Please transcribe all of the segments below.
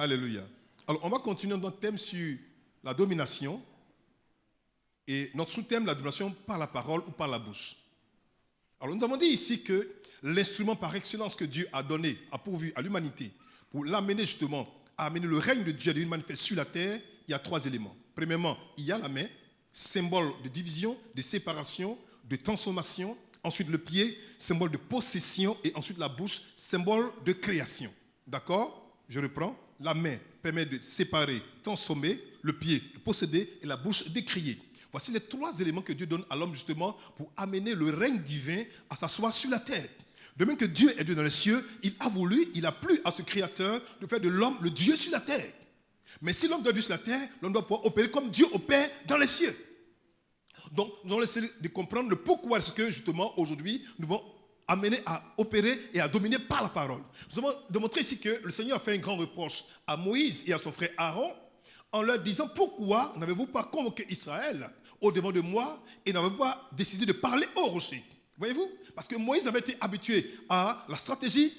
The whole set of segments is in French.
Alléluia. Alors, on va continuer notre thème sur la domination. Et notre sous-thème, la domination par la parole ou par la bouche. Alors, nous avons dit ici que l'instrument par excellence que Dieu a donné, a pourvu à l'humanité, pour l'amener justement, à amener le règne de Dieu d'une manifeste sur la terre, il y a 3 éléments. Premièrement, il y a la main, symbole de division, de séparation, de transformation. Ensuite, le pied, symbole de possession. Et ensuite, la bouche, symbole de création. D'accord? Je reprends. La main permet de séparer, transformer. Le pied, de posséder. Et la bouche, d'écrier. Voici les 3 éléments que Dieu donne à l'homme justement pour amener le règne divin à s'asseoir sur la terre. De même que Dieu est Dieu dans les cieux, il a voulu, il a plu à ce Créateur de faire de l'homme le Dieu sur la terre. Mais si l'homme doit vivre sur la terre, l'homme doit pouvoir opérer comme Dieu opère dans les cieux. Donc, nous allons essayer de comprendre le pourquoi est-ce que justement aujourd'hui nous devons amener à opérer et à dominer par la parole. Nous avons démontré ici que le Seigneur a fait un grand reproche à Moïse et à son frère Aaron en leur disant: pourquoi n'avez-vous pas convoqué Israël au devant de moi et n'avez-vous pas décidé de parler au rocher? Voyez-vous? Parce que Moïse avait été habitué à la stratégie,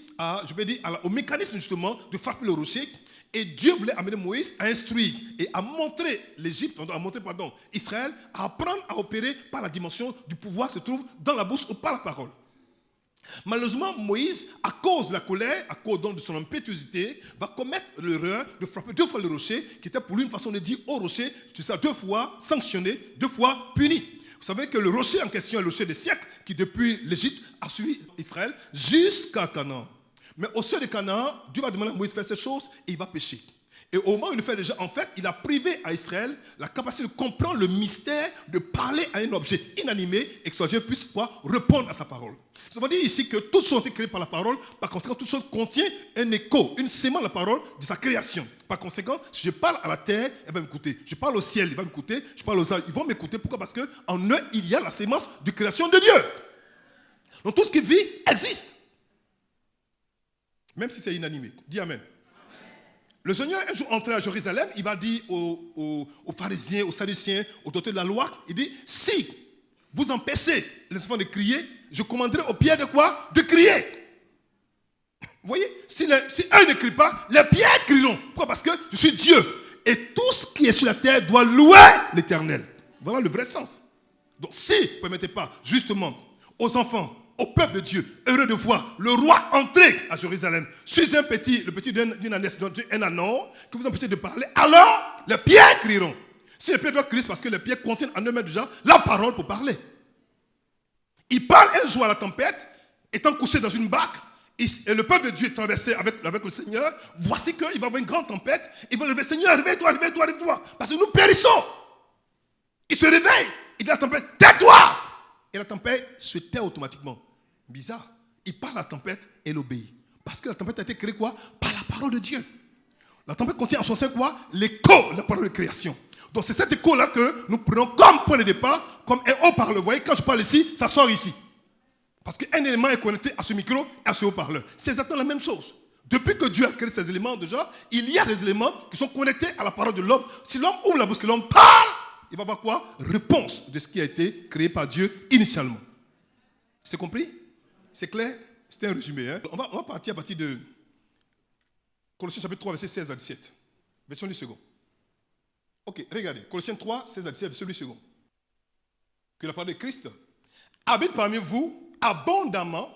au mécanisme justement de frapper le rocher. Et Dieu voulait amener Moïse à instruire et à montrer Israël, à apprendre à opérer par la dimension du pouvoir qui se trouve dans la bouche ou par la parole. Malheureusement, Moïse, à cause de la colère, à cause donc de son impétuosité, va commettre l'erreur de frapper 2 fois le rocher, qui était pour lui une façon de dire au rocher: tu seras 2 fois sanctionné, 2 fois puni. Vous savez que le rocher en question est le rocher des siècles, qui depuis l'Égypte a suivi Israël jusqu'à Canaan. Mais au seuil de Canaan, Dieu va demander à Moïse de faire ces choses et il va pécher. Et au moment où il le fait déjà, en fait, il a privé à Israël la capacité de comprendre le mystère de parler à un objet inanimé et que ce objet puisse répondre à sa parole. Ça veut dire ici que toutes choses ont été créées par la parole. Par conséquent, toute chose contient un écho, une sémence de la parole de sa création. Par conséquent, si je parle à la terre, elle va m'écouter. Je parle au ciel, il va m'écouter. Je parle aux arbres, ils vont m'écouter. Pourquoi? Parce qu'en eux, il y a la sémence de création de Dieu. Donc tout ce qui vit existe. Même si c'est inanimé. Dis Amen. Le Seigneur, un jour entré à Jérusalem, il va dire aux pharisiens, aux sadduciens, aux docteurs de la loi, il dit: si vous empêchez les enfants de crier, je commanderai aux pierres de quoi? De crier. Vous voyez? Si eux ne crient pas, les pierres crieront. Pourquoi? Parce que je suis Dieu. Et tout ce qui est sur la terre doit louer l'Éternel. Voilà le vrai sens. Donc si vous ne permettez pas justement aux enfants, au peuple de Dieu, heureux de voir le roi entrer à Jérusalem, sur le petit d'une ânesse, un anon, que vous empêchez de parler, alors les pierres crieront. Si les pierres doivent crier, c'est parce que les pierres contiennent en eux-mêmes déjà la parole pour parler. Il parle un jour à la tempête, étant couché dans une barque, et le peuple de Dieu est traversé avec le Seigneur. Voici qu'il va y avoir une grande tempête. Il va lever: Seigneur, réveille-toi, parce que nous périssons. Il se réveille, il dit à la tempête: tais-toi. Et la tempête se tait automatiquement. Bizarre. Il parle à la tempête et elle obéit. Parce que la tempête a été créée quoi? Par la parole de Dieu. La tempête contient en son sein quoi? L'écho de la parole de création. Donc c'est cet écho-là que nous prenons comme point de départ, comme un haut-parleur. Vous voyez, quand je parle ici, ça sort ici. Parce qu'un élément est connecté à ce micro et à ce haut-parleur. C'est exactement la même chose. Depuis que Dieu a créé ces éléments déjà, il y a des éléments qui sont connectés à la parole de l'homme. Si l'homme ouvre la bouche, que l'homme parle, il va avoir quoi? Réponse de ce qui a été créé par Dieu initialement. C'est compris? C'est clair? C'était un résumé. Hein? On va partir à partir de Colossiens chapitre 3, verset 16 à 17. Version du second. Ok, regardez. Colossiens 3, 16 à 17, verset du second. Que la parole de Christ habite parmi vous abondamment.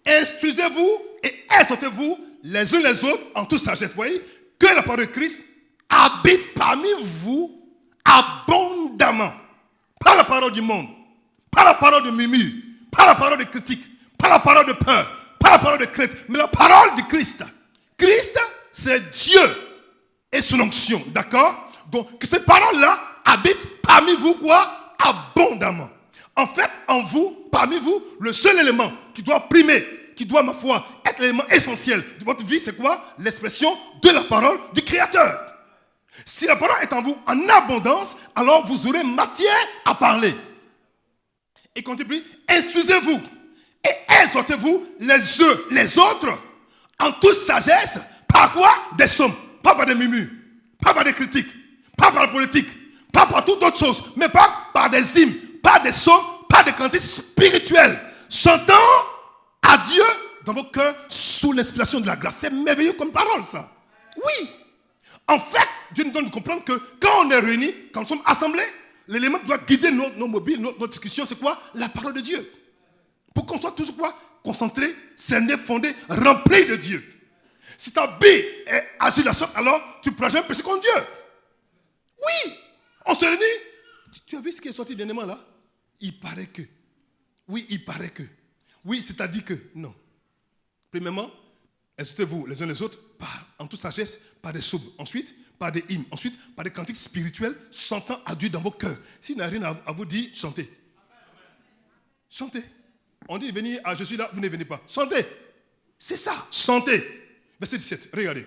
Instruisez-vous et exhortez-vous les uns les autres en toute sagesse. Vous voyez? Que la parole de Christ habite parmi vous abondamment. Pas la parole du monde, pas la parole de murmure, pas la parole de critique, pas la parole de peur, pas la parole de crainte, mais la parole de Christ. Christ, c'est Dieu et son onction, d'accord? Donc, que cette parole-là habite parmi vous quoi? Abondamment. En fait, en vous, parmi vous, le seul élément qui doit primer, qui doit, ma foi, être l'élément essentiel de votre vie, c'est quoi? L'expression de la parole du Créateur. Si la parole est en vous en abondance, alors vous aurez matière à parler. Et continue, instruisez-vous et exhortez-vous les uns les autres en toute sagesse. Par quoi? Des sommes, pas par des murmures, pas par des critiques, pas par la politique, pas par toute autre chose, mais pas par des hymnes, pas des sommes, pas des cantiques spirituels. Chantant à Dieu dans vos cœurs sous l'inspiration de la grâce. C'est merveilleux comme parole, ça. Oui. En fait, Dieu nous donne de comprendre que quand on est réunis, quand nous sommes assemblés, l'élément qui doit guider nos mobiles, notre discussion, c'est quoi? La parole de Dieu. Pour qu'on soit toujours quoi? Concentré, cerné, fondé, rempli de Dieu. Si ta vie est agit de la sorte, alors tu ne pourras jamais pécher contre Dieu. Oui. On se réunit. Tu as vu ce qui est sorti dernièrement là? Il paraît que. Oui, il paraît que. Oui, c'est-à-dire que. Non. Premièrement, exhortez-vous les uns les autres en toute sagesse, par des psaumes. Ensuite, par des hymnes. Ensuite, par des cantiques spirituels, chantant à Dieu dans vos cœurs. S'il n'a rien à vous dire, chantez. Chantez. On dit venir, je suis là, vous ne venez pas. Chantez. C'est ça, chantez. Verset 17, regardez.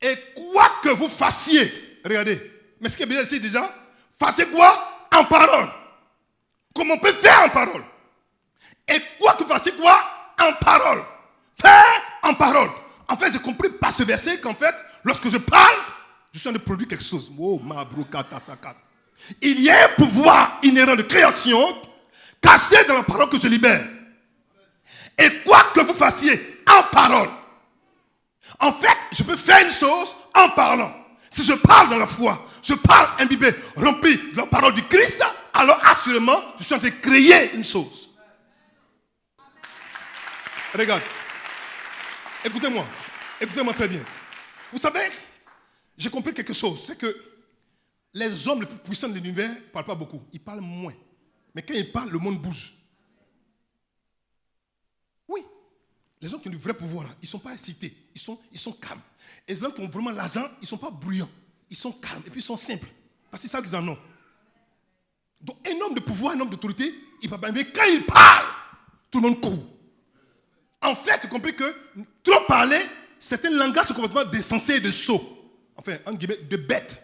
Et quoi que vous fassiez, regardez. Mais ce qui est bien ici déjà, fassiez quoi? En parole. Comme on peut faire en parole. Et quoi que vous fassiez quoi? En parole. Faire en parole. En fait, j'ai compris par ce verset qu'en fait, lorsque je parle, je suis en train de produire quelque chose. Oh, ma brocata sakat. Il y a un pouvoir inhérent de création caché dans la parole que je libère. Et quoi que vous fassiez en parole. En fait, je peux faire une chose en parlant. Si je parle dans la foi, je parle imbibé, rempli de la parole du Christ, alors assurément, je suis en train de créer une chose. Regarde. Écoutez-moi. Écoutez-moi très bien. Vous savez, j'ai compris quelque chose. C'est que les hommes les plus puissants de l'univers ne parlent pas beaucoup. Ils parlent moins. Mais quand ils parlent, le monde bouge. Oui. Les gens qui ont du vrai pouvoir, là, ils ne sont pas excités. Ils sont calmes. Et les gens qui ont vraiment l'argent, ils ne sont pas bruyants. Ils sont calmes. Et puis ils sont simples. Parce que c'est ça qu'ils en ont. Donc un homme de pouvoir, un homme d'autorité, il parle pas. Mais quand il parle, tout le monde court. En fait, tu as compris que trop parler, c'est un langage complètement d'insensé et de sot. Enfin, en guillemets, de bête.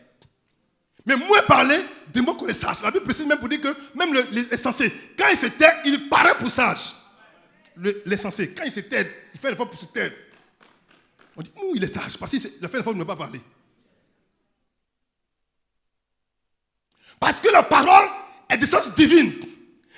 Mais moins parler, des mots qu'on est sage. La Bible précise même pour dire que même les sensés, quand il se tait, il paraît pour sage. Les sensés, quand il se tait, il fait un effort pour se taire. On dit, il est sage, parce qu'il a fait un effort pour ne pas parler. Parce que la parole est d'essence divine.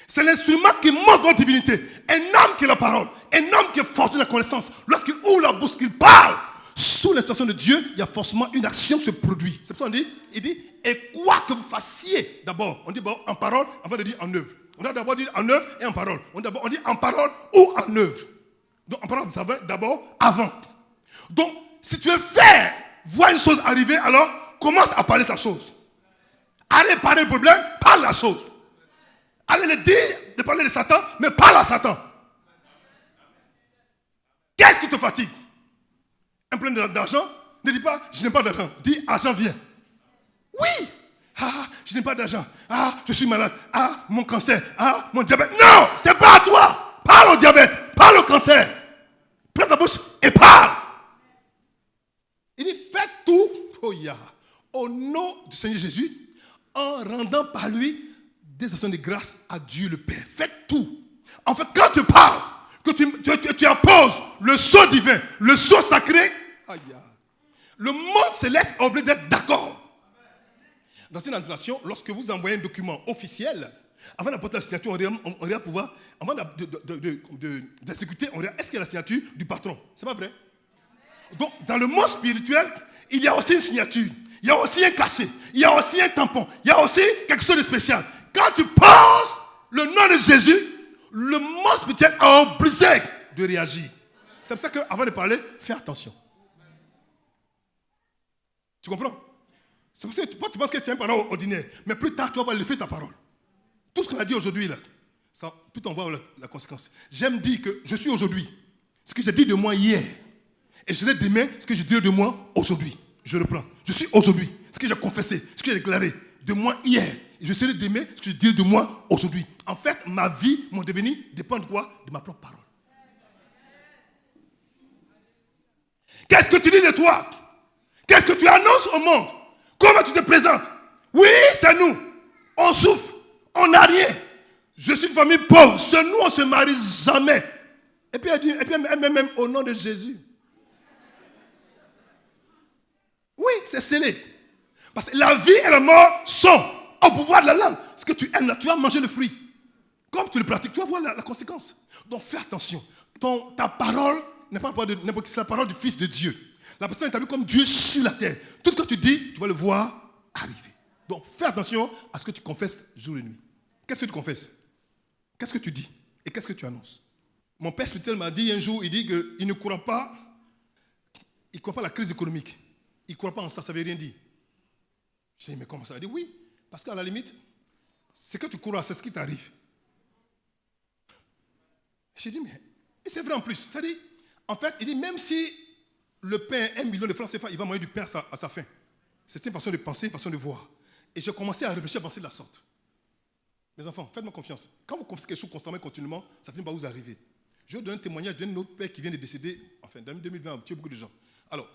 C'est l'instrument qui montre notre divinité. Un homme qui est la parole, un homme qui est forgé de la connaissance, lorsqu'il ouvre la bouche, qu'il parle, sous l'inspiration de Dieu, il y a forcément une action qui se produit. C'est pour ça qu'on dit, il dit, et quoi que vous fassiez, d'abord, on dit bon, en parole, avant de dire en œuvre. On a d'abord dit en œuvre et en parole. On dit en parole ou en œuvre. Donc en parole, ça va d'abord avant. Donc, si tu veux faire, voir une chose arriver, alors commence à parler de la chose. Allez parler le problème, parle la chose. Allez le dire, de parler de Satan, mais parle à Satan. Qu'est-ce qui te fatigue? Un problème d'argent? Ne dis pas, je n'ai pas d'argent. Dis, argent vient. Oui. Ah, je n'ai pas d'argent. Ah, je suis malade. Ah, mon cancer. Ah, mon diabète. Non, c'est pas à toi. Parle au diabète, parle au cancer. Prends ta bouche et parle. Il dit, faites tout, oh yeah, au nom du Seigneur Jésus, en rendant par lui des actions de grâce à Dieu le Père. Faites tout. En fait, quand tu parles, que tu imposes le sceau divin, le sceau sacré, le monde céleste est obligé d'être d'accord. Dans une administration, lorsque vous envoyez un document officiel, avant d'apporter la signature, on regarde pouvoir, avant d'exécuter, on regarde est-ce qu'il y a la signature du patron. C'est pas vrai? Donc, dans le monde spirituel, il y a aussi une signature, il y a aussi un cachet, il y a aussi un tampon, il y a aussi quelque chose de spécial. Quand tu penses le nom de Jésus, le monde spirituel est obligé de réagir. C'est pour ça qu'avant de parler, fais attention. Tu comprends? C'est pour ça que tu penses que c'est une parole ordinaire. Mais plus tard, tu vas voir l'effet de ta parole. Tout ce qu'on a dit aujourd'hui, là, ça, plus on va voir la conséquence. J'aime dire que je suis aujourd'hui ce que j'ai dit de moi hier. Et je serai demain ce que je dirai de moi aujourd'hui. Je reprends. Je suis aujourd'hui ce que j'ai confessé, ce que j'ai déclaré de moi hier. Et je serai demain ce que je dirai de moi aujourd'hui. En fait, ma vie, mon devenir dépend de quoi? De ma propre parole. Qu'est-ce que tu dis de toi? Qu'est-ce que tu annonces au monde? Comment tu te présentes? Oui, c'est nous. On souffre. On n'a rien. Je suis une famille pauvre. C'est nous, on ne se marie jamais. Et puis elle dit, même au nom de Jésus. Oui, c'est scellé. Parce que la vie et la mort sont au pouvoir de la langue. Ce que tu aimes là, tu vas manger le fruit. Comme tu le pratiques, tu vas voir la conséquence. Donc fais attention. Ta parole n'est pas la parole de n'importe qui, c'est la parole du Fils de Dieu. La personne est établie comme Dieu sur la terre. Tout ce que tu dis, tu vas le voir arriver. Donc, fais attention à ce que tu confesses jour et nuit. Qu'est-ce que tu confesses? Qu'est-ce que tu dis? Et qu'est-ce que tu annonces? Mon père spirituel m'a dit un jour, il dit qu'il ne croit pas, à la crise économique. Il ne croit pas en ça, ça ne veut rien dire. Je dis, mais comment ça? Il dit, oui, parce qu'à la limite, ce que tu crois, c'est ce qui t'arrive. J'ai dit, mais c'est vrai en plus. C'est-à-dire, en fait, il dit, même si le pain, 1 million de francs CFA, il va manger du pain à sa faim. C'est une façon de penser, une façon de voir. Et j'ai commencé à réfléchir, à penser de la sorte. Mes enfants, faites-moi confiance. Quand vous confessez quelque chose constamment, continuellement, ça finit par vous arriver. Je vais donner un témoignage d'un autre père qui vient de décéder, enfin, en 2020, tu as beaucoup de gens. Alors,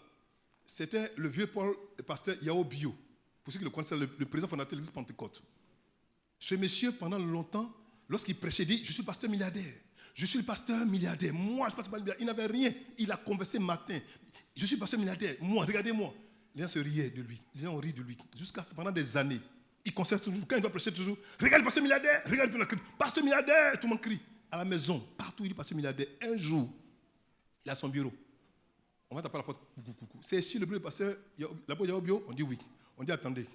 c'était le vieux Paul, le pasteur Yao Bio. Pour ceux qui le connaissent, le président fondateur de l'église Pentecôte. Ce monsieur, pendant longtemps, lorsqu'il prêchait, dit, je suis pasteur milliardaire. Je suis le pasteur milliardaire. Moi, je suis pasteur milliardaire. Il n'avait rien. Il a conversé matin. Je suis pasteur milliardaire. Moi, regardez-moi. Les gens se riaient de lui. Les gens ont ri de lui. Jusqu'à pendant des années. Il conserve toujours. Quand il doit prêcher toujours. Regarde le pasteur milliardaire. Regarde le pasteur milliardaire. Tout le monde crie. À la maison, partout, il est pasteur milliardaire. Un jour, il a son bureau. On va taper à la porte. Coucou. C'est ici le bureau du pasteur Yao Bio. On dit oui. On dit attendez.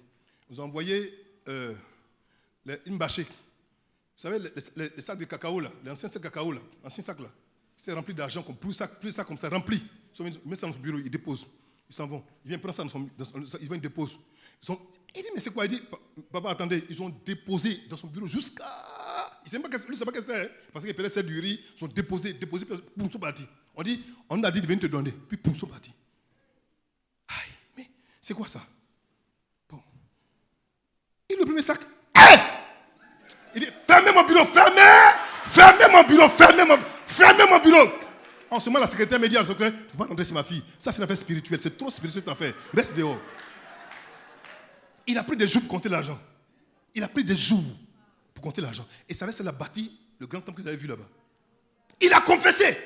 Vous envoyez une bâchée. Vous savez, les sacs de cacao, là, les anciens sacs de cacao, là, anciens sacs, là, c'est rempli d'argent, plus ça comme ça, rempli. Ils mettent ça dans son bureau, ils déposent. Ils s'en vont. Ils viennent prendre ça ils vont, ils déposent. Il dit, mais c'est quoi? Il dit, papa, attendez, ils ont déposé dans son bureau jusqu'à. Il ne sait pas qu'est-ce que c'est, hein, parce qu'il payait du riz, ils ont déposé, pour son parti. On a dit de venir te donner, puis pour son parti. Aïe, mais c'est quoi ça? Bon. Il le premier sac. Hey! Il dit, fermez mon bureau, fermez mon bureau. En ce moment, la secrétaire me dit, il ne faut pas rentrer chez ma fille. Ça, c'est une affaire spirituelle, c'est trop spirituel cette affaire. Reste dehors. Il a pris des jours pour compter l'argent. Et ça va, c'est la bâtie, le grand temple que vous avez vu là-bas. Il a confessé,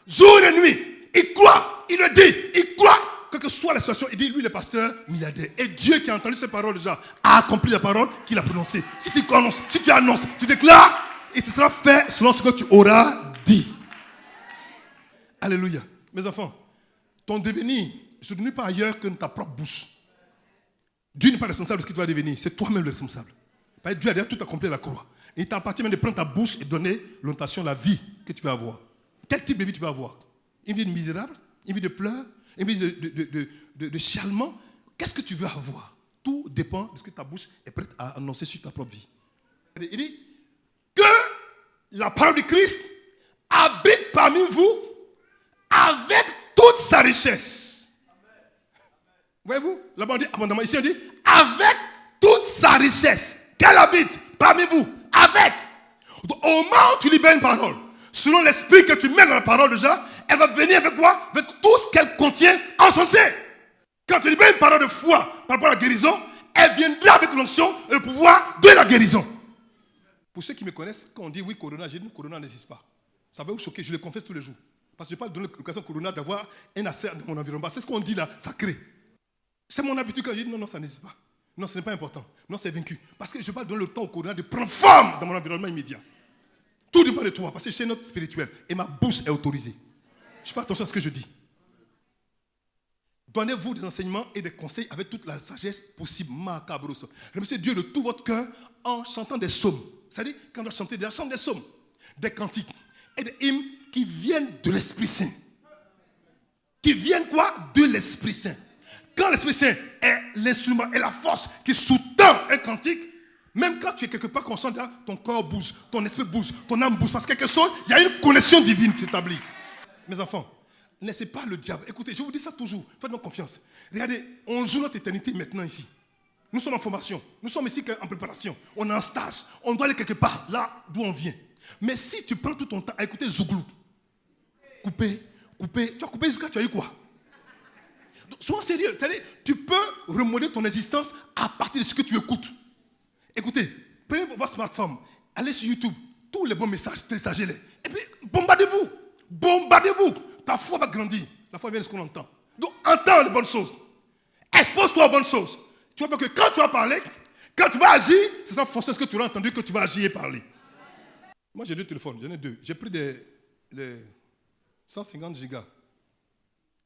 jour et nuit. Il croit, il le dit, il croit. Quelle que soit la situation, il dit, lui, le pasteur milliardaire. Et Dieu qui a entendu ces paroles déjà, a accompli la parole qu'il a prononcée. Si tu annonces, tu déclares, il te sera fait selon ce que tu auras dit. Alléluia. Mes enfants, ton devenir ne se devenir pas ailleurs que dans ta propre bouche. Dieu n'est pas responsable de ce que tu vas devenir, c'est toi-même le responsable. Parce que Dieu a déjà tout accompli à la croix. Et il t'appartient même de prendre ta bouche et donner l'orientation, la vie que tu vas avoir. Quel type de vie tu vas avoir? Une vie misérable? Une vie de pleurs? Une vie de chialement? Qu'est-ce que tu veux avoir? Tout dépend de ce que ta bouche est prête à annoncer sur ta propre vie. Il dit que la parole du Christ habite parmi vous avec toute sa richesse. Voyez-vous? Là-bas on dit abondamment. Ici on dit avec toute sa richesse. Qu'elle habite parmi vous. Avec. Donc, au moment où tu libères une parole, selon l'esprit que tu mets dans la parole déjà, elle va venir avec quoi? Avec tout ce qu'elle contient en son sein. Quand tu libères une parole de foi par rapport à la guérison, elle viendra avec l'onction et le pouvoir de la guérison. Pour ceux qui me connaissent, quand on dit oui, Corona, j'ai dit Corona n'existe pas. Ça va vous choquer, je le confesse tous les jours. Parce que je ne vais pas donner l'occasion à Corona d'avoir un accès dans mon environnement. C'est ce qu'on dit là, ça crée. C'est mon habitude quand je dis non, ça n'existe pas. Non, ce n'est pas important. Non, c'est vaincu. Parce que je ne vais pas donner le temps au Corona de prendre forme dans mon environnement immédiat. Tout dépend de toi, parce que c'est notre spirituel. Et ma bouche est autorisée. Je fais attention à ce que je dis. Donnez-vous des enseignements et des conseils avec toute la sagesse possible. Remerciez Dieu de tout votre cœur en chantant des psaumes. C'est-à-dire, quand on doit chanter, chante des psaumes, des cantiques et des hymnes qui viennent de l'Esprit Saint. Qui viennent quoi? De l'Esprit Saint. Quand l'Esprit Saint est l'instrument et la force qui sous-tend un cantique, même quand tu es quelque part conscient, ton corps bouge, ton esprit bouge, ton âme bouge. Parce que quelque chose, il y a une connexion divine qui s'établit. Mes enfants, ne laissez pas le diable. Écoutez, je vous dis ça toujours. Faites-moi confiance. Regardez, on joue notre éternité maintenant ici. Nous sommes en formation. Nous sommes ici en préparation. On est en stage. On doit aller quelque part, là d'où on vient. Mais si tu prends tout ton temps à écouter Zouglou, couper, tu as coupé jusqu'à tu as eu quoi? Donc, sois sérieux. C'est-à-dire, tu peux remodeler ton existence à partir de ce que tu écoutes. Écoutez, prenez votre smartphone, allez sur YouTube, tous les bons messages, téléchargez-les. Et puis, bombardez-vous. Ta foi va grandir. La foi vient de ce qu'on entend. Donc, entends les bonnes choses. Expose-toi aux bonnes choses. Tu vas voir que quand tu vas parler, quand tu vas agir, c'est ça forcément ce que tu auras entendu que tu vas agir et parler. Moi, j'ai 2 téléphones, j'en ai 2. J'ai pris des 150 gigas.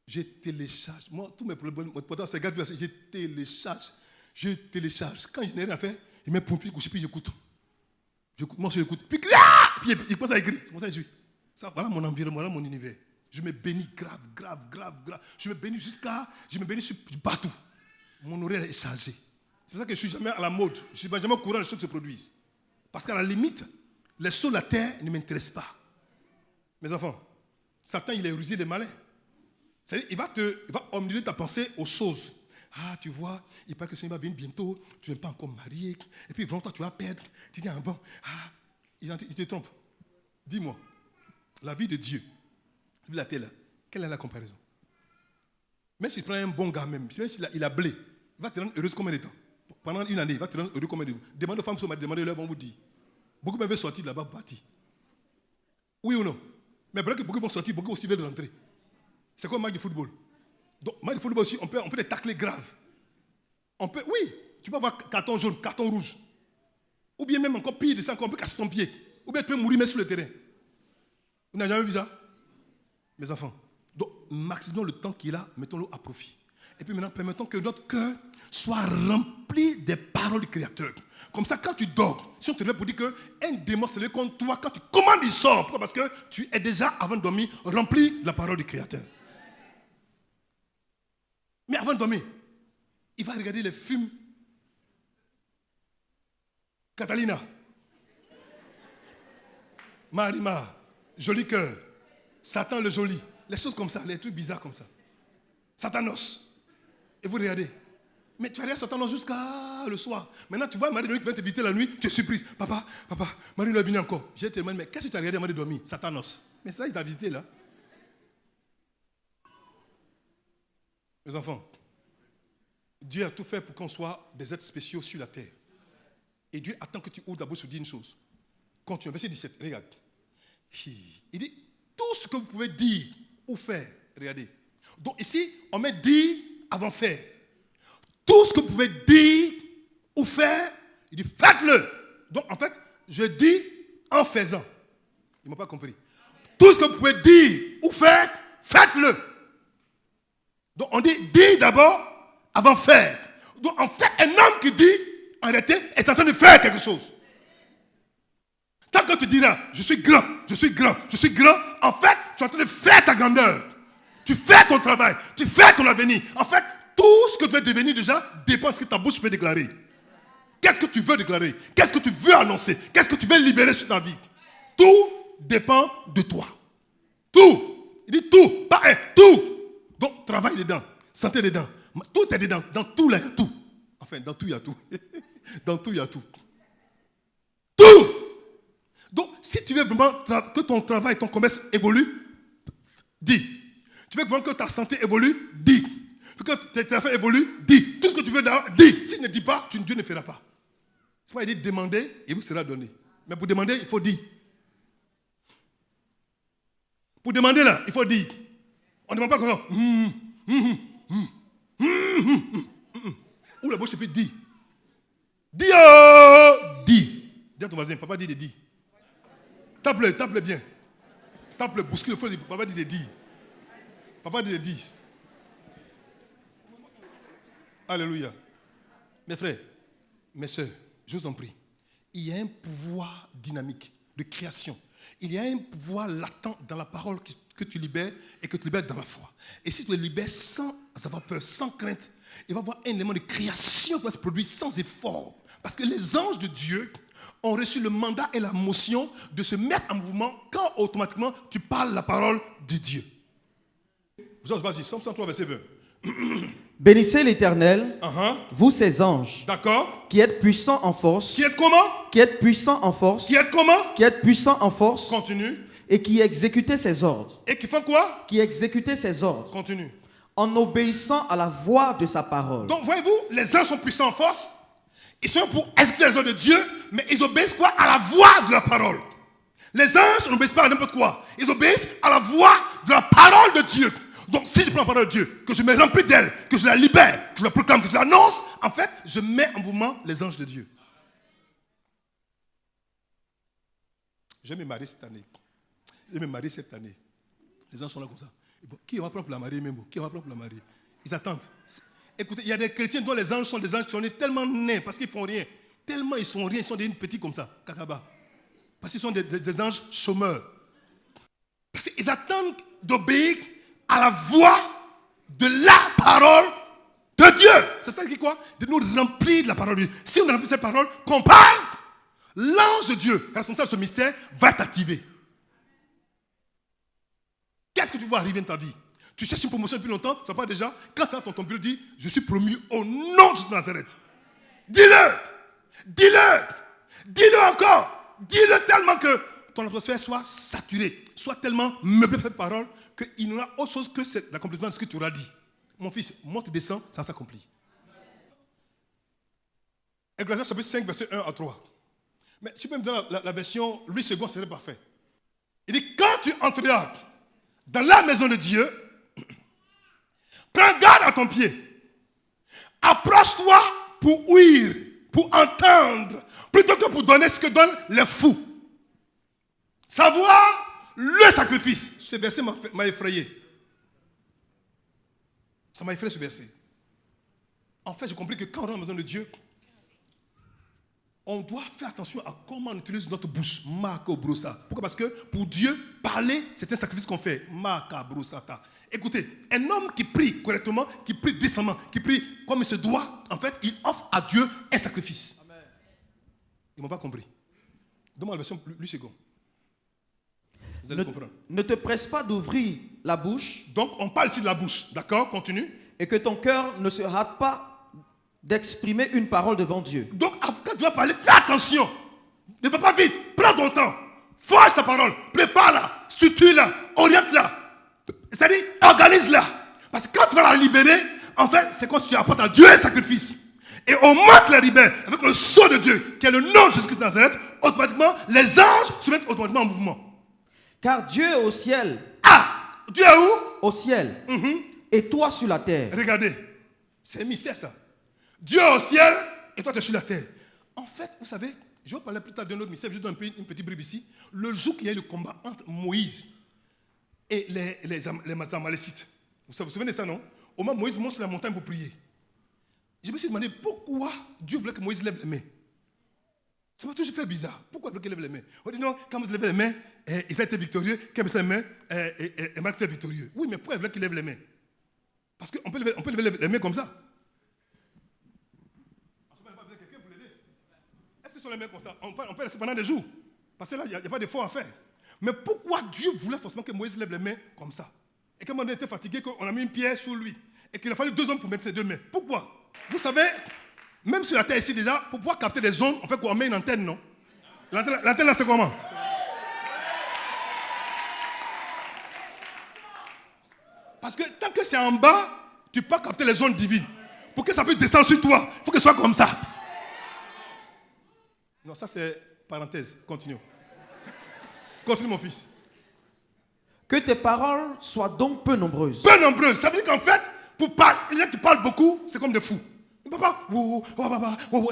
Je télécharge. Moi, tous mes problèmes, pendant ces gars, je télécharge. Je télécharge. Quand je n'ai rien à faire, je mets pompier couché, puis j'écoute. Moi, j'écoute. Puis il commence à écrire. C'est comme ça que je suis. Ça, voilà mon environnement, voilà mon univers. Je me bénis grave. Je me bénis partout. Mon oreille est chargée. C'est pour ça que je ne suis jamais à la mode. Je ne suis jamais au courant des choses qui se produisent. Parce qu'à la limite, les choses de la terre ne m'intéressent pas. Mes enfants, Satan, il est rusé des malins. C'est-à-dire, il va omnibuer ta pensée aux choses. Ah, tu vois, il paraît que le Seigneur va venir bientôt, tu n'es pas encore marié, et puis vraiment, toi, tu vas perdre. Tu dis, ah bon, il te trompe. Dis-moi, la vie de Dieu, la terre, là, quelle est la comparaison? Même s'il prend un bon gars, même s'il a blé, il va te rendre heureuse combien de temps? Pendant une année, il va te rendre heureux combien de temps? Demande aux femmes, demandez-leur, vont vous dire. Beaucoup veulent sortir de là-bas pour partir. Oui ou non? Mais après que beaucoup vont sortir, beaucoup aussi veulent rentrer. C'est comme un match de football. Donc, match de football aussi, on peut les tacler grave. Oui, tu peux avoir carton jaune, carton rouge. Ou bien même encore pire de ça, on peut casser ton pied. Ou bien tu peux mourir même sur le terrain. Vous n'avez jamais vu ça? Mes enfants. Donc, maximisons le temps qu'il a, mettons-le à profit. Et puis maintenant, permettons que notre cœur soit rempli des paroles du Créateur. Comme ça, quand tu dors, si on te réveille pour dire qu'un démon se lève contre toi, quand tu commandes, il sort. Pourquoi? Parce que tu es déjà, avant de dormir, rempli de la parole du Créateur. Mais avant de dormir, il va regarder les films. Catalina, Marima, Joli Cœur, Satan le Joli, les choses comme ça, les trucs bizarres comme ça. Satanos. Et vous regardez. Mais tu regardes Satanos jusqu'à le soir. Maintenant, tu vois Marie-Noël qui vient te visiter la nuit, tu es surprise. Papa, Marie-Noël est venue encore. Je te demande, mais qu'est-ce que tu as regardé avant de dormir? Satanos. Mais ça, il t'a visité là. Mes enfants, Dieu a tout fait pour qu'on soit des êtres spéciaux sur la terre. Et Dieu attend que tu ouvres la bouche pour dire une chose. Continue, verset 17, regarde. Il dit, tout ce que vous pouvez dire ou faire, regardez. Donc ici, on met dire avant faire. Tout ce que vous pouvez dire ou faire, il dit, faites-le. Donc en fait, je dis en faisant. Ils ne m'ont pas compris. Tout ce que vous pouvez dire ou faire, faites-le. Donc on dit dire d'abord avant faire. Donc en fait, un homme qui dit, en réalité, est en train de faire quelque chose. Tant que tu diras, je suis grand, en fait, tu es en train de faire ta grandeur. Tu fais ton travail, tu fais ton avenir. En fait, tout ce que tu veux devenir déjà dépend de ce que ta bouche peut déclarer. Qu'est-ce que tu veux déclarer? Qu'est-ce que tu veux annoncer? Qu'est-ce que tu veux libérer sur ta vie? Tout dépend de toi. Tout. Il dit tout, pas un, tout. Donc, travaille dedans, santé dedans. Tout est dedans. Dans tout, là, il y a tout. Enfin, dans tout, il y a tout. Dans tout, il y a tout. Tout. Donc, si tu veux vraiment que ton travail, ton commerce évolue, dis. Tu veux vraiment que ta santé évolue, dis. Tu veux que tes affaires évoluent, dis. Tout ce que tu veux, dis. Si tu ne dis pas, Dieu ne fera pas. C'est pourquoi il dit demandez et vous sera donné. Mais pour demander, il faut dire. Pour demander là, il faut dire. On ne demande pas comme ça. Ou la bouche peut dire. Dis, dis. Dis à ton voisin, papa dit de dire. Tape-le bien. Tape-le, bouscule, papa dit de dire. Papa dit de dire. Alléluia. Mes frères, mes soeurs, je vous en prie. Il y a un pouvoir dynamique de création. Il y a un pouvoir latent dans la parole que tu libères et que tu libères dans la foi. Et si tu le libères sans avoir peur, sans crainte, il va y avoir un élément de création qui va se produire sans effort. Parce que les anges de Dieu ont reçu le mandat et la motion de se mettre en mouvement quand automatiquement tu parles la parole de Dieu. Vas-y, Somme 103, verset 20. Bénissez l'Éternel, vous ses anges. D'accord. Qui êtes puissants en force. Qui êtes comment? Qui êtes puissants en force. Qui êtes comment? Qui êtes puissants en force. Continue. Et qui exécutez ses ordres. Et qui font quoi? Qui exécutez ses ordres. Continue. En obéissant à la voix de sa parole. Donc, voyez-vous, les anges sont puissants en force. Ils sont pour exécuter les ordres de Dieu, mais ils obéissent quoi? À la voix de la parole. Les anges n'obéissent pas à n'importe quoi. Ils obéissent à la voix de la parole de Dieu. Donc, si je prends la parole de Dieu, que je me remplis d'elle, que je la libère, que je la proclame, que je l'annonce, en fait, je mets en mouvement les anges de Dieu. Je vais me marier cette année. Les anges sont là comme ça. Bon, qui va prendre pour la mariée même? Qui va prendre pour la mariée? Ils attendent. Écoutez, il y a des chrétiens dont les anges sont des anges qui sont nés tellement nés parce qu'ils font rien. Tellement ils sont rien, ils sont des petits comme ça, kakaba. Parce qu'ils sont des anges chômeurs. Parce qu'ils attendent d'obéir à la voix de la parole de Dieu. C'est ça qui est quoi? De nous remplir de la parole de Dieu. Si on remplit cette parole, qu'on parle, l'ange de Dieu, responsable de ce mystère, va t'activer. Qu'est-ce que tu vois arriver dans ta vie? Tu cherches une promotion depuis longtemps, tu ne sais pas déjà. Quand tu as ton bureau, dis, je suis promu au nom de Nazareth. Dis-le. Dis-le. Dis-le encore. Dis-le tellement que ton atmosphère soit saturée, soit tellement meublée de cette parole qu'il n'y aura autre chose que l'accomplissement de ce que tu auras dit. Mon fils, monte, descend, ça s'accomplit. Ecclésiaste chapitre 5, verset 1 à 3. Mais tu peux me donner la version Louis II, c'est parfait. Il dit, quand tu entreras dans la maison de Dieu, prends garde à ton pied. Approche-toi pour ouïr, pour entendre, plutôt que pour donner ce que donnent les fous. Savoir le sacrifice. Ce verset m'a effrayé. Ça m'a effrayé ce verset. En fait, j'ai compris que quand on est dans la maison de Dieu, on doit faire attention à comment on utilise notre bouche. Pourquoi? Parce que pour Dieu, parler, c'est un sacrifice qu'on fait. Écoutez, un homme qui prie correctement, qui prie décemment, qui prie comme il se doit, en fait, il offre à Dieu un sacrifice. Amen. Ils ne m'ont pas compris. Donne-moi la version plus seconde. Vous allez comprendre. Ne te presse pas d'ouvrir la bouche. Donc, on parle ici de la bouche. D'accord? Continue. Et que ton cœur ne se hâte pas d'exprimer une parole devant Dieu. Donc, quand tu vas parler, fais attention. Ne va pas vite. Prends ton temps. Forge ta parole. Prépare-la. Structure-la. Oriente-la. C'est-à-dire, organise-la. Parce que quand tu vas la libérer, en fait, c'est comme si tu apportes à Dieu un sacrifice. Et au moment que tu la libères, avec le sceau de Dieu, qui est le nom de Jésus-Christ de Nazareth, automatiquement, les anges se mettent automatiquement en mouvement. Car Dieu est au ciel. Ah! Dieu est où? Au ciel. Et toi sur la terre. Regardez. C'est un mystère, ça. Dieu est au ciel et toi tu es sur la terre. En fait, vous savez, je vais parler plus tard d'un autre mystère, je donne une petite bribe ici. Le jour qu'il y a eu le combat entre Moïse et les Amalécites. Vous vous souvenez de ça, non? Au moment où Moïse monte sur la montagne pour prier. Je me suis demandé pourquoi Dieu voulait que Moïse lève les mains. Ça m'a toujours fait bizarre. Pourquoi il voulait qu'il lève les mains? On dit non, quand Moïse levait les mains, Israël était victorieux. Quand il levait les mains, Emmanuel était victorieux. Oui, mais pourquoi il voulait qu'il lève les mains? Parce qu'on peut lever les mains comme ça. Est-ce que ce sont les mains comme ça? On peut rester pendant des jours. Parce que là, il n'y a pas d'effort à faire. Mais pourquoi Dieu voulait forcément que Moïse lève les mains comme ça? Et quand on était fatigué, qu'on a mis une pierre sur lui. Et qu'il a fallu 2 hommes pour mettre ses 2 mains. Pourquoi? Vous savez, même sur la terre ici déjà, pour pouvoir capter des ondes, on fait quoi? On met une antenne, non? L'antenne là, c'est comment? Parce que tant que c'est en bas, tu peux capter les ondes divines. Pour que ça puisse descendre sur toi, il faut que ce soit comme ça. Non, ça c'est parenthèse. Continue. Continue, mon fils. Que tes paroles soient donc peu nombreuses. Peu nombreuses. Ça veut dire qu'en fait, pour parler, les gens qui parlent beaucoup, c'est comme des fous. Ne peut pas,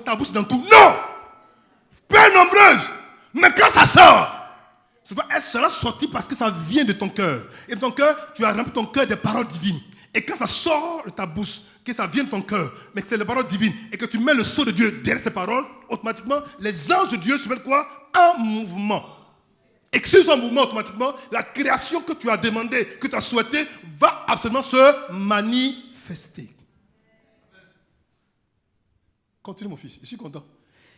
ta bouche dans tout. Non! Peu nombreuses. Mais quand ça sort, elle sera sortie parce que ça vient de ton cœur. Et de ton cœur, tu as rempli ton cœur des paroles divines. Et quand ça sort de ta bouche, que ça vient de ton cœur, mais que c'est les paroles divines, et que tu mets le sceau de Dieu derrière ces paroles, automatiquement, les anges de Dieu se mettent quoi? En mouvement. Et que si ils sont en mouvement, automatiquement, la création que tu as demandée, que tu as souhaitée, va absolument se manifester. Continue, mon fils, je suis content.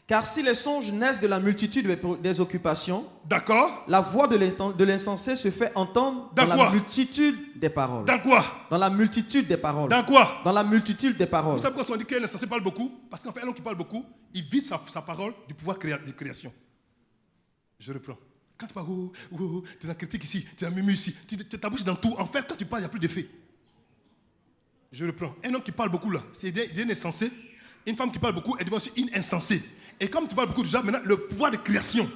Car si les songes naissent de la multitude des occupations, d'accord, la voix de l'insensé se fait entendre dans la multitude des paroles. Dans quoi? Dans la multitude des paroles. Dans quoi? Dans la multitude des paroles. Vous savez pourquoi on dit que l'insensé parle beaucoup? Parce qu'en fait, un homme qui parle beaucoup, il vide sa parole du pouvoir de création. Je reprends. Quand tu parles, tu es la critique ici, tu es la murmure ici, ta bouche dans tout. En fait, quand tu parles, il n'y a plus d'effet. Je reprends. Un homme qui parle beaucoup là, c'est un insensé. Une femme qui parle beaucoup, elle devient aussi une insensée. Et comme tu parles beaucoup déjà, maintenant, le pouvoir de création,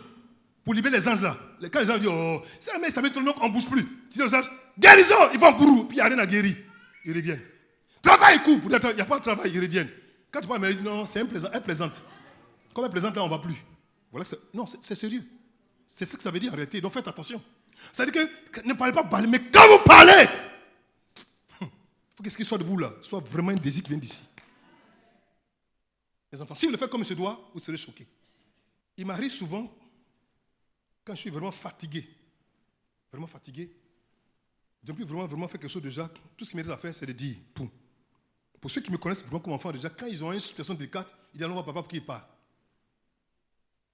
pour libérer les anges là, quand les gens disent, oh, c'est la main, ça met trop long, on ne bouge plus. Tu dis aux anges, guérison, ils vont en gourou, puis il n'y a rien à guérir. Ils reviennent. Travail, coup, il n'y a pas de travail, ils reviennent. Quand tu parles, elle dit, non, c'est elle plaisante. Comme elle plaisante, là, on ne va plus. Voilà, non, c'est sérieux. C'est ce que ça veut dire en réalité, donc faites attention. Ça veut dire que ne parlez pas, mais quand vous parlez, faut que ce qui soit de vous là soit vraiment un désir qui vient d'ici. Les enfants, si vous le faites comme il se doit, vous serez choqués. Il m'arrive souvent, quand je suis vraiment fatigué, je ne peux plus vraiment faire quelque chose déjà. Tout ce qui m'aide à faire, c'est de dire, poum. Pour ceux qui me connaissent vraiment comme enfant, déjà, quand ils ont une situation délicate, ils disent, allons voir papa pour qu'il parle.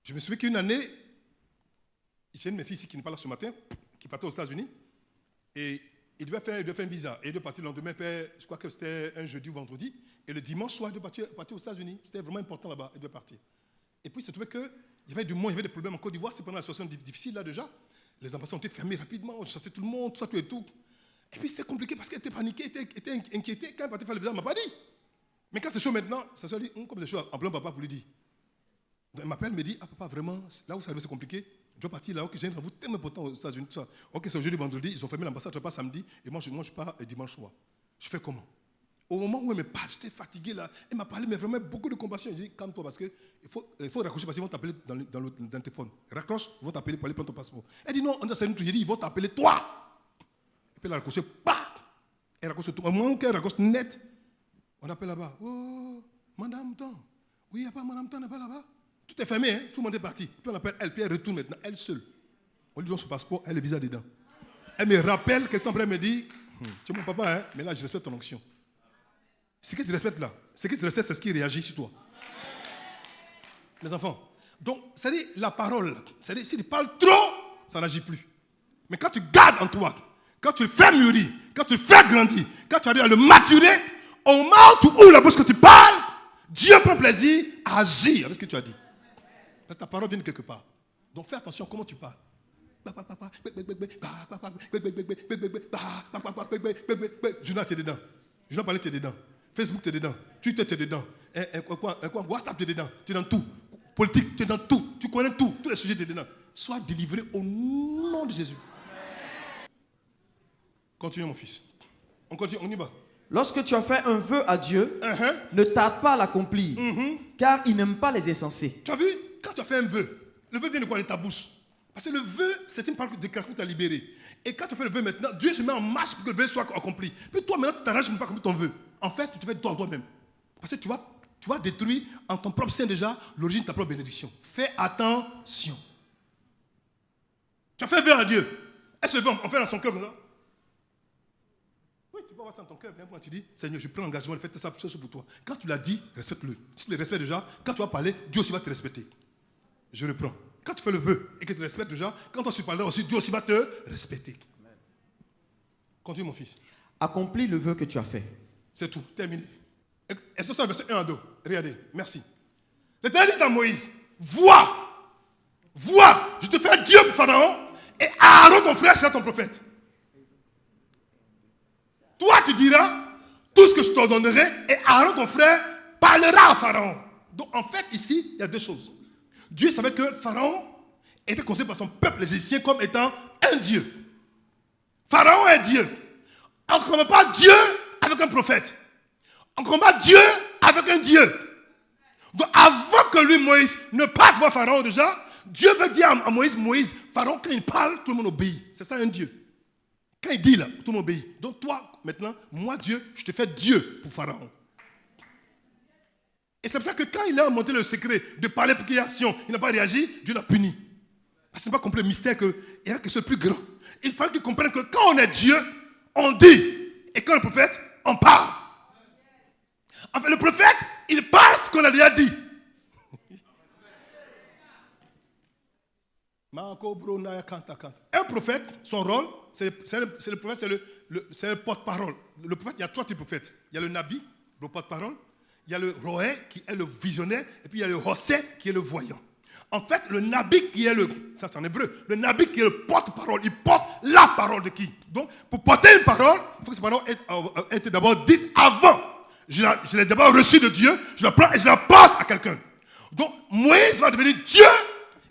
Je me souviens qu'une année, j'ai une de mes filles ici qui n'est pas là ce matin, qui partait aux États-Unis, et il devait faire un visa. Et il devait partir le lendemain, je crois que c'était un jeudi ou vendredi, et le dimanche soir, il devait partir aux États-Unis. C'était vraiment important là-bas, il devait partir. Et puis il se trouvait qu'il y avait du monde, il y avait des problèmes en Côte d'Ivoire, c'est pendant la situation difficile là déjà. Les ambassades ont été fermées rapidement, on chassait tout le monde, tout ça, tout et tout. Et puis c'était compliqué parce qu'elle était paniquée, était inquiétée. Quand elle partait faire le visa, elle ne m'a pas dit. Mais quand c'est chaud maintenant, ça se dit, comme c'est chaud, appelons papa pour lui dire. Donc elle m'appelle, me dit, ah papa, vraiment, là où ça arrive, c'est compliqué. Je dois partir là, ok, j'ai un rendez-vous tellement important aux États-Unis, tout ça. Ok, c'est aujourd'hui, vendredi, ils ont fermé l'ambassade, je pars samedi, et moi je pars dimanche soir. Je fais comment? Au moment où elle me parle, j'étais fatigué là, elle m'a parlé, mais vraiment beaucoup de compassion. Je dis, calme-toi, parce qu'il faut raccrocher, parce qu'ils vont t'appeler dans le téléphone. Raccroche, ils vont t'appeler pour aller prendre ton passeport. Elle dit, non, on a salué tout, j'ai dit, ils vont t'appeler toi. Et puis elle a raccroché, bah! Elle raccroche tout. Au moment où elle raccroche net, on appelle là-bas, oh, Madame Tan. Oui, il n'y a pas Madame Tan, n'est pas là-bas. Tout est fermé, hein? Tout le monde est parti. Puis on appelle elle, puis elle retourne maintenant, elle seule. On lui donne son passeport, elle a le visa dedans. Elle me rappelle, quelques temps après, elle me dit, tu es mon papa, hein? Mais là, je respecte ton onction. Ce qui te respecte là, ce qui te respecte, c'est ce qui réagit sur toi. Les enfants. Donc, c'est-à-dire, la parole, c'est-à-dire, si tu parles trop, ça n'agit plus. Mais quand tu gardes en toi, quand tu le fais mûrir, quand tu le fais grandir, quand tu arrives à le maturer, au moment où tu ouvres la bouche que tu parles, Dieu prend plaisir à agir avec ce que tu as dit. Parce que ta parole vient de quelque part. Donc fais attention à comment tu parles. Journal, tu es dedans. Journal, parler, tu es dedans. Facebook, tu es dedans. Twitter, tu es dedans. WhatsApp, tu es dedans. Tu es dans tout. Politique, tu es dans tout. Tu connais tout. Tous les sujets, tu es dedans. Sois délivré au nom de Jésus. Continue, mon fils. On continue, on y va. Lorsque tu as fait un vœu à Dieu, ne tarde pas à l'accomplir, car il n'aime pas les insensés. Tu as vu, quand tu as fait un vœu, le vœu vient de quoi? De ta bouche. Parce que le vœu, c'est une parole de quelqu'un qui t'a libéré. Et quand tu as fait le vœu maintenant, Dieu se met en marche pour que le vœu soit accompli. Puis toi, maintenant, tu t'arranges pour ne pas accomplir ton vœu. En fait, tu te fais toi-même. Parce que tu vas détruire en ton propre sein déjà l'origine de ta propre bénédiction. Fais attention. Tu as fait un vœu à Dieu. Est-ce que le vœu, on fait dans son cœur maintenant? Oui, tu peux avoir ça dans ton cœur. Quand tu dis, Seigneur, je prends l'engagement de faire ça pour toi. Quand tu l'as dit, respecte-le. Si tu le respectes déjà, quand tu vas parler, Dieu aussi va te respecter. Je reprends. Quand tu fais le vœu et que tu respectes déjà, quand toi tu parleras aussi, Dieu aussi va te respecter. Continue, mon fils. Accomplis le vœu que tu as fait. C'est tout, terminé. Est-ce que c'est le verset 1 à 2? Regardez, merci. L'Éternel dit à Moïse, vois, je te fais Dieu pour Pharaon, et Aaron, ton frère, sera ton prophète. Toi, tu diras tout ce que je t'ordonnerai, et Aaron, ton frère, parlera à Pharaon. Donc, en fait, ici, il y a deux choses. Dieu savait que Pharaon était considéré par son peuple, les Égyptiens, comme étant un Dieu. Pharaon est Dieu. On ne combat pas Dieu avec un prophète. On combat Dieu avec un Dieu. Donc, avant que lui, Moïse, ne parte voir Pharaon déjà, Dieu veut dire à Moïse, Pharaon, quand il parle, tout le monde obéit. C'est ça un Dieu. Quand il dit là, tout le monde obéit. Donc toi, maintenant, moi Dieu, je te fais Dieu pour Pharaon. Et c'est pour ça que quand il a montré le secret de parler pour qu'il y ait action, il n'a pas réagi, Dieu l'a puni. Parce qu'il n'a pas compris le mystère qu'il y a quelque chose de plus grand. Il fallait qu'il comprenne que quand on est Dieu, on dit. Et quand le prophète, on parle. Enfin, le prophète, il parle ce qu'on a déjà dit. Un prophète, son rôle, c'est le prophète, c'est le porte-parole. Le prophète, il y a trois types de prophètes. Il y a le nabi, le porte-parole. Il y a le roé, qui est le visionnaire. Et puis il y a le hossé, qui est le voyant. En fait, le nabi qui est ça c'est en hébreu, le nabi qui est le porte-parole, il porte la parole de qui? Donc, pour porter une parole, il faut que cette parole ait été d'abord dite avant. Je l'ai d'abord reçue de Dieu, je la prends et je la porte à quelqu'un. Donc, Moïse va devenir Dieu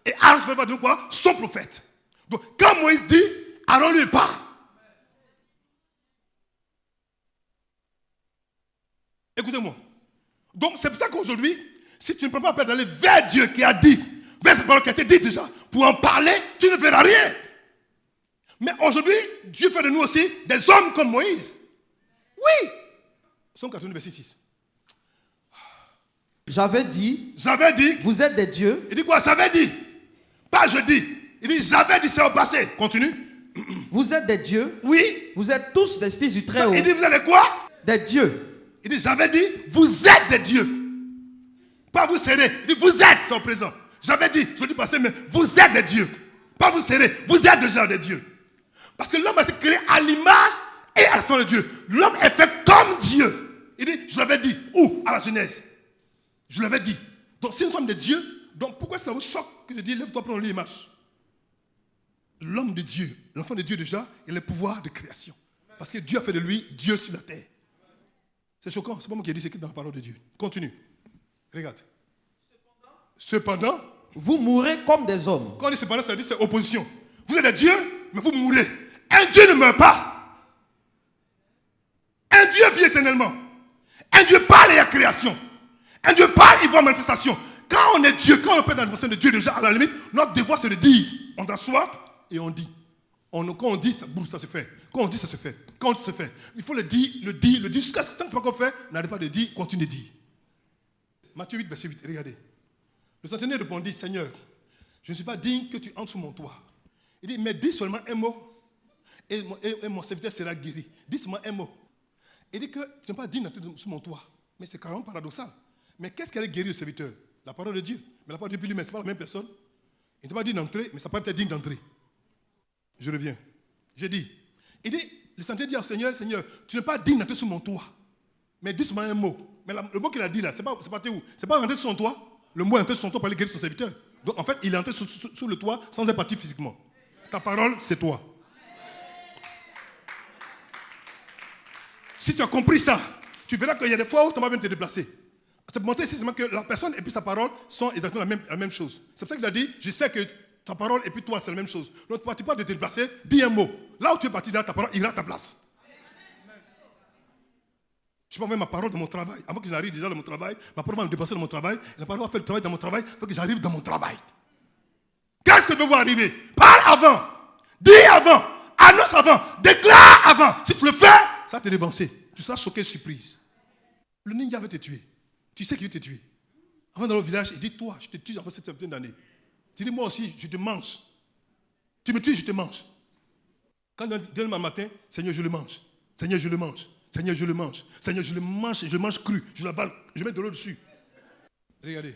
et Aaron va devenir quoi? Son prophète. Donc, quand Moïse dit, Aaron lui parle. Écoutez-moi. Donc, c'est pour ça qu'aujourd'hui, si tu ne prends pas la peine d'aller vers Dieu qui a dit, vers cette parole qui a été dite déjà, pour en parler, tu ne verras rien. Mais aujourd'hui, Dieu fait de nous aussi des hommes comme Moïse. Oui, Psaume 82, verset 6. J'avais dit, vous êtes des dieux. Il dit quoi? J'avais dit. Pas je dis. Il dit j'avais dit, c'est au passé. Continue. Vous êtes des dieux. Oui. Vous êtes tous des fils du Très-Haut. Il dit vous êtes quoi? Des dieux. Il dit j'avais dit, vous êtes des dieux. Pas vous serez. Il dit vous êtes, c'est au présent. J'avais dit, je dis passé, mais vous êtes des dieux. Pas vous serez. Vous êtes déjà des dieux. Parce que l'homme a été créé à l'image et à la forme de Dieu. L'homme est fait comme Dieu. Il dit, je l'avais dit. Où? À la Genèse. Je l'avais dit. Donc si nous sommes des dieux, donc pourquoi ça vous choque que je dis, lève-toi, prends l'image? L'homme de Dieu, l'enfant de Dieu déjà, il a le pouvoir de création. Parce que Dieu a fait de lui Dieu sur la terre. C'est choquant, c'est pas moi qui ai dit, c'est écrit dans la parole de Dieu. Continue. Regarde. Cependant, vous mourrez comme des hommes. Quand on dit cependant, ça veut dire c'est opposition. Vous êtes des dieux, mais vous mourrez. Un Dieu ne meurt pas. Un Dieu vit éternellement. Un Dieu parle et il y a création. Un Dieu parle, il voit manifestation. Quand on est Dieu, quand on peut être dans la manifestation de Dieu déjà, à la limite, notre devoir c'est de dire. On s'assoit et on dit. Quand on dit, ça se fait. Quand on dit, ça se fait. Quand ça se fait. Il faut le dire, jusqu'à ce que tant que ce n'est pas encore fait, n'arrête pas de dire, continue de dire. Matthieu 8, verset 8, regardez. Le centenaire répondit, Seigneur, je ne suis pas digne que tu entres sous mon toit. Il dit, mais dis seulement un mot et mon serviteur sera guéri. Dis seulement un mot. Il dit que tu n'es pas digne d'entrer sous mon toit. Mais c'est carrément paradoxal. Mais qu'est-ce qu'elle a guéri le serviteur? La parole de Dieu. Mais la parole de Dieu lui-même, ce n'est pas la même personne. Il n'est pas digne d'entrer, mais ça peut être digne d'entrer. Je reviens. J'ai dit, il dit, le centenaire dit au Seigneur, Seigneur, tu n'es pas digne d'entrer sous mon toit. Mais dis seulement un mot. Mais le mot qu'il a dit là, c'est pas où? C'est pas rentrer sous son toit. Le mot est entré sur son toit pour aller guérir son serviteur. Donc en fait, il est entré sous le toit sans être parti physiquement. Ta parole, c'est toi. Si tu as compris ça, tu verras qu'il y a des fois où tu vas même te déplacer. C'est pour montrer que la personne et puis sa parole sont exactement la même chose. C'est pour ça qu'il a dit, je sais que ta parole et puis toi, c'est la même chose. Donc tu ne peux pas te déplacer, dis un mot. Là où tu es parti, là, ta parole ira à ta place. Je peux envoyer ma parole dans mon travail. Avant que j'arrive déjà dans mon travail, ma parole va me dépasser dans mon travail. Et la parole va faire le travail dans mon travail. Il faut que j'arrive dans mon travail. Qu'est-ce que je veux voir arriver? Parle avant. Dis avant. Annonce avant. Déclare avant. Si tu le fais, ça va te dévancer. Tu seras choqué, surprise. Le ninja va te tuer. Tu sais qu'il va te tuer. Avant dans le village, il dit, toi, je te tue avant cette centaine d'années. Tu dis, moi aussi, je te mange. Tu me tues, je te mange. Quand demain matin, Seigneur, je le mange. Seigneur, je le mange. Seigneur, je le mange. Seigneur, je le mange et je mange cru. Je l'avale, je mets de l'eau dessus. Regardez.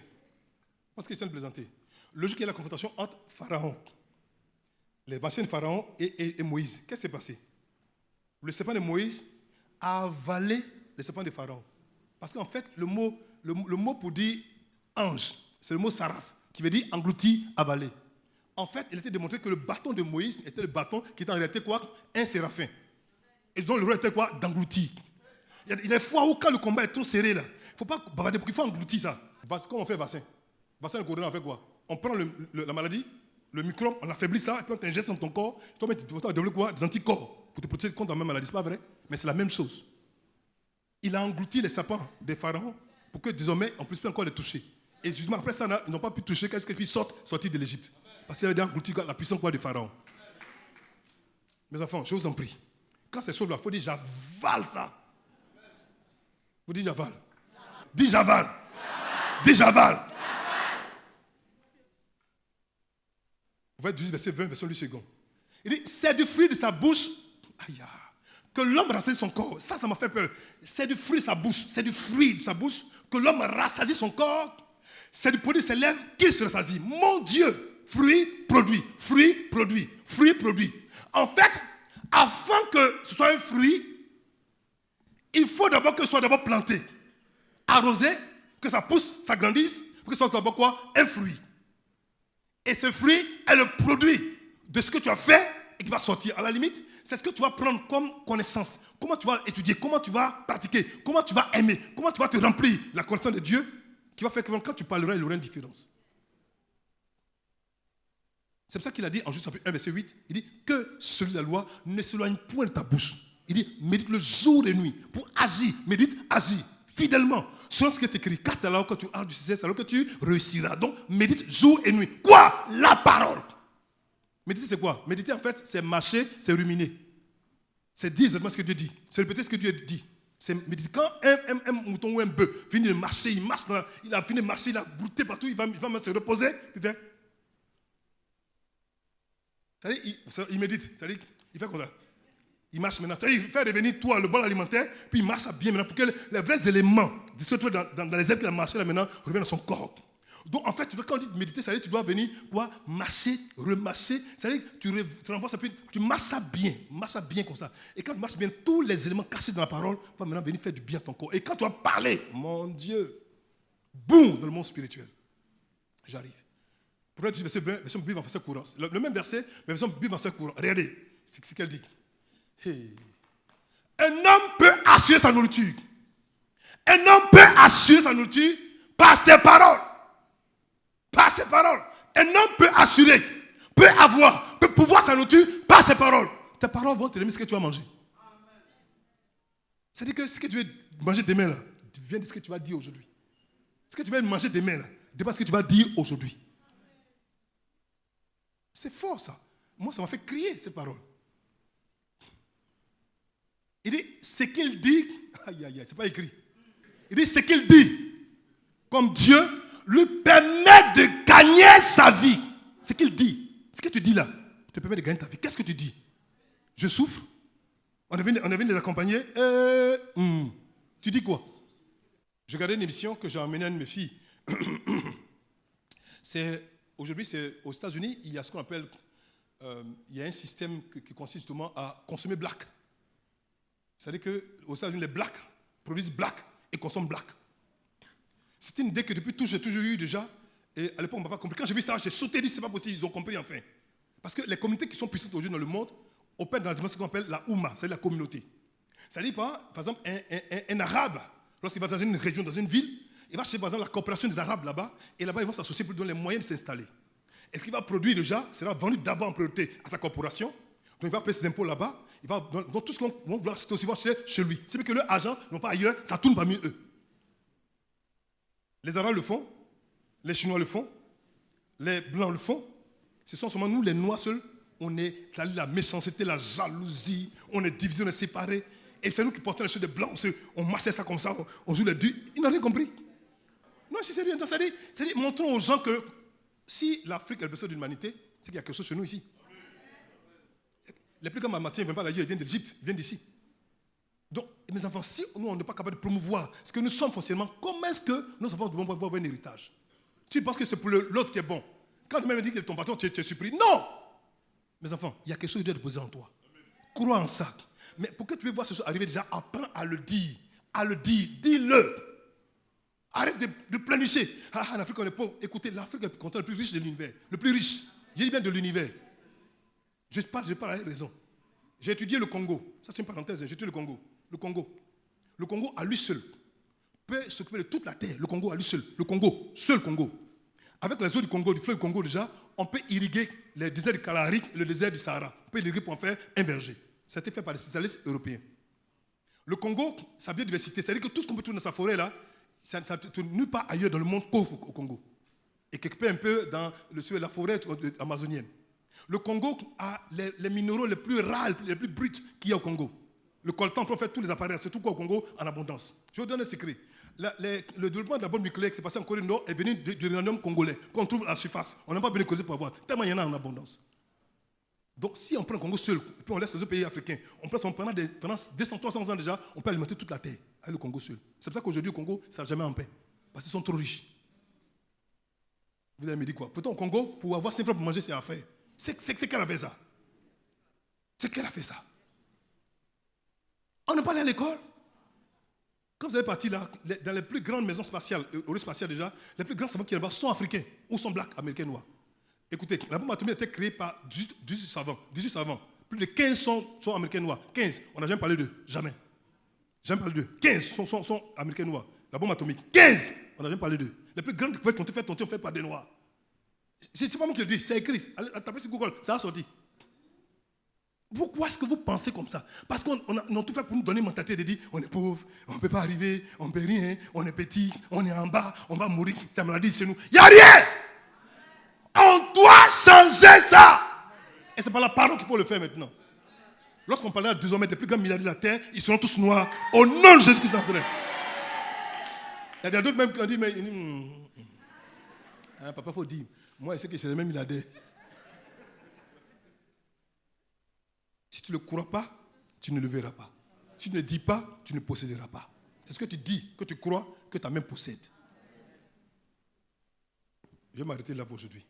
Parce qu'il est en train de plaisanter. Le jour qu'il y a la confrontation entre Pharaon, les vassaux de Pharaon et Moïse, qu'est-ce qui s'est passé? Le serpent de Moïse a avalé le serpent de Pharaon. Parce qu'en fait, le mot pour dire ange, c'est le mot saraf, qui veut dire englouti, avalé. En fait, il était démontré que le bâton de Moïse était le bâton qui était en réalité quoi? Un séraphin. Et donc le rôle était quoi? D'engloutir. Il y a des fois où quand le combat est trop serré, là, il ne faut pas bavader, il faut engloutir ça. Comment on fait vaccin? Vaccin de corona, on fait quoi? On prend la maladie, le microbe, on affaiblit ça, et puis on t'injecte dans ton corps, tu vas développer quoi? Des anticorps pour te protéger contre la même maladie. C'est pas vrai? Mais c'est la même chose. Il a englouti les serpents des pharaons pour que désormais on ne puisse plus encore les toucher. Et justement après ça, ils n'ont pas pu toucher qu'est-ce qu'ils sortir de l'Égypte. Parce qu'il avait englouti la puissance des pharaons. Mes enfants, je vous en prie. Quand ces choses-là, il faut dire j'avale ça. Il faut dire j'avale. Dis j'avale. Dis j'avale. Vous voyez 18, verset 20, verset 8 secondes. Il dit c'est du fruit de sa bouche. Aïe, que l'homme rassasie son corps. Ça m'a fait peur. C'est du fruit de sa bouche. C'est du fruit de sa bouche que l'homme rassasie son corps. C'est du produit de ses lèvres qu'il se rassasie. Mon Dieu, fruit, produit. Fruit, produit. Fruit, produit. En fait, afin que ce soit un fruit, il faut d'abord que ce soit d'abord planté, arrosé, que ça pousse, ça grandisse, pour que ce soit d'abord quoi? Un fruit. Et ce fruit est le produit de ce que tu as fait et qui va sortir. À la limite, c'est ce que tu vas prendre comme connaissance. Comment tu vas étudier, comment tu vas pratiquer, comment tu vas aimer, comment tu vas te remplir la connaissance de Dieu, qui va faire que quand tu parleras, il y aura une différence. C'est pour ça qu'il a dit en Juge 1, verset 8, il dit que celui de la loi ne s'éloigne point de ta bouche. Il dit médite le jour et nuit pour agir. Médite, agis fidèlement. Selon ce qui est écrit, car c'est alors que tu as du succès, c'est alors que tu réussiras. Donc médite jour et nuit. Quoi? La parole. Méditer c'est quoi? Méditer en fait c'est marcher, c'est ruminer. C'est dire exactement ce que Dieu dit. C'est répéter ce que Dieu dit. C'est méditer. Quand un mouton ou un bœuf finit de marcher, il a fini de marcher, il a brouté partout, il va même se reposer, puis il fait. C'est-à-dire, il médite, c'est-à-dire, il fait comme ça. Il marche maintenant. Il fait revenir toi le bol alimentaire, puis il marche bien maintenant pour que les vrais éléments de ce truc dans les ailes qu'il a marché là maintenant reviennent dans son corps. Donc en fait, quand on dit méditer, c'est-à-dire que tu dois venir quoi, marcher, remarcher, c'est-à-dire que tu renforces un peu, tu marches ça bien comme ça. Et quand tu marches bien, tous les éléments cachés dans la parole vont maintenant venir faire du bien à ton corps. Et quand tu vas parler, mon Dieu, boum, dans le monde spirituel. J'arrive. Pourquoi tu dis version Bible en verset courant? Le même verset, mais version Bible en verset courant. Regardez, c'est ce qu'elle dit. Hey. Un homme peut assurer sa nourriture. Un homme peut assurer sa nourriture par ses paroles. Par ses paroles. Un homme peut assurer, peut pouvoir sa nourriture par ses paroles. Tes paroles vont te donner ce que tu vas manger. C'est-à-dire que ce que tu veux manger demain, là, vient de ce que tu vas dire aujourd'hui. Ce que tu vas manger demain, là, dépend de ce que tu vas dire aujourd'hui. C'est fort ça. Moi, ça m'a fait crier cette parole. Il dit, ce qu'il dit, aïe, aïe, aïe, c'est pas écrit. Il dit, ce qu'il dit, comme Dieu lui permet de gagner sa vie. Ce qu'il dit, ce que tu dis là, te permet de gagner ta vie. Qu'est-ce que tu dis? Je souffre. On est venu les accompagner. Tu dis quoi? Je regardais une émission que j'ai emmenée à une de mes filles. Aujourd'hui, c'est aux États-Unis, il y a ce qu'on appelle, il y a un système qui consiste justement à consommer black. C'est-à-dire qu'aux États-Unis, les blacks produisent black et consomment black. C'est une idée que depuis toujours, j'ai toujours eu déjà. Et à l'époque, on n'a pas compris. Quand j'ai vu ça, j'ai sauté et dit, c'est pas possible, ils ont compris enfin. Parce que les communautés qui sont puissantes aujourd'hui dans le monde opèrent dans la dimension qu'on appelle la Oumma, c'est-à-dire la communauté. C'est-à-dire, par exemple, un arabe, lorsqu'il va dans une région, dans une ville, il va chercher par exemple la coopération des arabes là-bas, et là-bas, ils vont s'associer pour donner les moyens de s'installer. Et ce qu'il va produire déjà sera vendu d'abord en priorité à sa corporation. Donc il va payer ses impôts là-bas. Donc tout ce qu'on va vouloir, c'est aussi voir chez lui. C'est que leur argent, non pas ailleurs, ça tourne parmi eux. Les Arabes le font, les Chinois le font, les Blancs le font. Ce sont seulement nous, les Noirs seuls, on est la méchanceté, la jalousie, on est divisé, on est séparés. Et c'est nous qui portons les choses de Blancs, on marchait ça comme ça, on joue les deux. Ils n'ont rien compris. Non, c'est sérieux. C'est-à-dire, montrons aux gens que si l'Afrique est le berceau de l'humanité, c'est qu'il y a quelque chose chez nous ici. Les plus grands mamatiens ne viennent pas d'ailleurs, ils viennent d'Égypte, ils viennent d'ici. Donc, mes enfants, si nous, on n'est pas capable de promouvoir ce que nous sommes foncièrement, comment est-ce que nos enfants vont avoir un héritage? Tu penses que c'est pour l'autre qui est bon? Quand tu m'as dit que ton patron, tu es surpris. Non! Mes enfants, il y a quelque chose que Dieu a déposé en toi. Crois en ça. Mais pour que tu veux voir ce chose arriver déjà, apprends à le dire. À le dire. Dis-le. Arrête de pleurnicher. En Afrique, on est pauvre. Écoutez, l'Afrique est le continent le plus riche de l'univers. Le plus riche. J'ai dit bien de l'univers. Je parle avec raison. J'ai étudié le Congo. Ça, c'est une parenthèse. J'ai étudié le Congo. Le Congo, à lui seul, peut s'occuper de toute la terre. Le Congo, à lui seul. Le Congo, seul Congo. Avec les eaux du Congo, du fleuve Congo déjà, on peut irriguer le désert du Kalahari, le désert du Sahara. On peut irriguer pour en faire un verger. Ça a été fait par des spécialistes européens. Le Congo, sa biodiversité, c'est-à-dire que tout ce qu'on peut trouver dans sa forêt là, ça ne trouve nulle part ailleurs dans le monde qu'au Congo. Et quelque part un peu dans la forêt amazonienne. Le Congo a les minéraux les plus rares, les plus bruts qu'il y a au Congo. Le coltan peut faire tous les appareils, surtout au Congo, en abondance. Je vais vous donner un secret. Le développement de la bombe nucléaire qui s'est passé en Corée du Nord est venu de l'uranium congolais qu'on trouve à la surface. On n'a pas besoin de causer pour avoir. Tellement il y en a en abondance. Donc si on prend le Congo seul, et puis on laisse les autres pays africains, pendant 200, 300 ans déjà, on peut alimenter toute la terre avec le Congo seul. C'est pour ça qu'aujourd'hui, le Congo ne sera jamais en paix. Parce qu'ils sont trop riches. Vous allez me dire quoi? Pourtant, au Congo, pour avoir 5 francs pour manger, c'est à faire. C'est qu'elle a fait ça. C'est qu'elle a fait ça. On n'est pas allé à l'école. Quand vous allez partir là, dans les plus grandes maisons spatiales, aérospatiales déjà, les plus grands savants qui sont là-bas sont africains ou sont blacks, américains, noirs. Écoutez, la bombe atomique a été créée par 18 savants. Plus de 15 sont américains noirs. 15, on n'a jamais parlé d'eux. Jamais. Jamais parlé d'eux. 15 sont américains noirs. La bombe atomique. 15, on n'a jamais parlé d'eux. Les plus grandes découvertes qui ont été faites, ont été faites par des noirs. Ce n'est pas moi qui le dis, c'est écrit. Allez taper sur Google, ça a sorti. Pourquoi est-ce que vous pensez comme ça? Parce qu'on a tout fait pour nous donner une mentalité de dire on est pauvre, on ne peut pas arriver, on ne peut rien, on est petit, on est en bas, on va mourir, c'est la maladie chez nous. Il n'y a rien! On doit changer ça! Et c'est par la parole qu'il faut le faire maintenant. lorsqu'on parlera désormais des plus grands milliardaires de la terre, ils seront tous noirs au nom de Jésus-Christ de Nazareth. Il y a d'autres même qui ont dit, mais papa, il faut dire, moi je sais que c'est les mêmes milliardaires. Si tu ne le crois pas, tu ne le verras pas. Si tu ne dis pas, tu ne posséderas pas. C'est ce que tu dis, que tu crois, que ta main possède. Je vais m'arrêter là pour aujourd'hui.